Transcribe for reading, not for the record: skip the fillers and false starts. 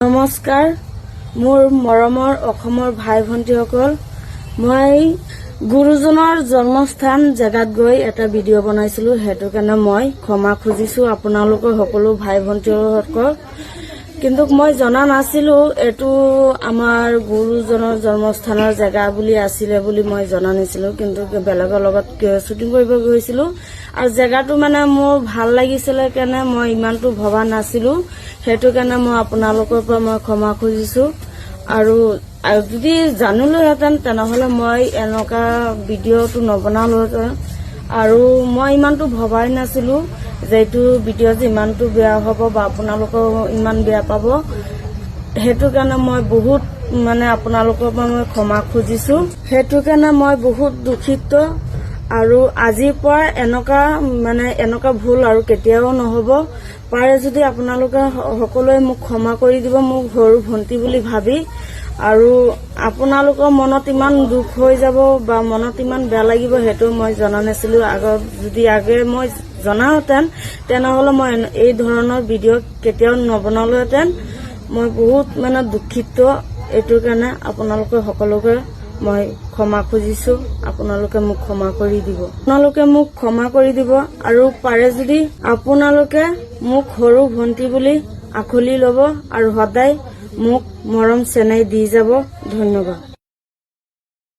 নমস্কাৰ মোৰ মৰমৰ অসমৰ ভাই ভণ্টিসকল মই গুৰুজনৰ জন্মস্থান জেগাত গৈ এটা ভিডিঅ' বনাইছিলো হেতু কাৰণে মই ক্ষমা খুজিছো আপোনালোকৰ সকলো ভাই ভণ্টিসকল কিন্তু মই জনা নাছিলো এটো আমাৰ গুৰুজনৰ জন্মস্থানৰ জেগা বুলি আছিল বুলি মই জনা নাছিলো কিন্তু বেলেগৰ লগত শুটিং কৰিব গৈছিলো আৰু জেগাটো মানে মোৰ ভাল লাগিছিল কাৰণে মই ইমানটো ভবা নাছিলো হেতু কাৰণে মই আপোনালোকৰ পৰা মই ক্ষমা খুজিছো আৰু যদি জানিলোহেঁতেন তেনেহলে মই এনেকা ভিডিঅ'টো নবনালোহেঁতেন আৰু মই ইমানটো ভবাই নাছিলো যেটো ভিডিঅ' যে ইমানটো বেয়া হ'ব বা আপোনালোকৰ ইমান বেয়া পাব হেতু কাৰণে মই বহুত মানে আপোনালোকৰ পৰা মই ক্ষমা খুজিছো হেতু কাৰণে মই বহুত দুখিত আৰু আজিৰ পৰা এনেকা ভুল আৰু কেতিয়াও নহব পাৰে যদি আপোনালোকে সকলোৱে মোক ক্ষমা কৰি দিব মোক সৰু ভন্টি বুলি ভাবি আৰু আপোনালোকৰ মনত ইমান দুখ হৈ যাব বা মনত ইমান বেয়া লাগিব হেতু মই জনা নাছিলো আগত যদি আগে মই জনাহেঁতেন তেনেহলে মই এই ধৰণৰ ভিডিঅ' কেতিয়াও নবনালোহেঁতেন মই বহুত দুখিত এইটো কাৰণে আপোনালোকে সকলোকে মই ক্ষমা খুজিছো আপোনালোকে মোক ক্ষমা কৰি দিব আৰু পাৰে যদি আপোনালোকে মোক সৰু ভন্টি বুলি আখলি ল'ব আৰু সদায় মোক মৰম চেনেহ দি যাব ধন্যবাদ।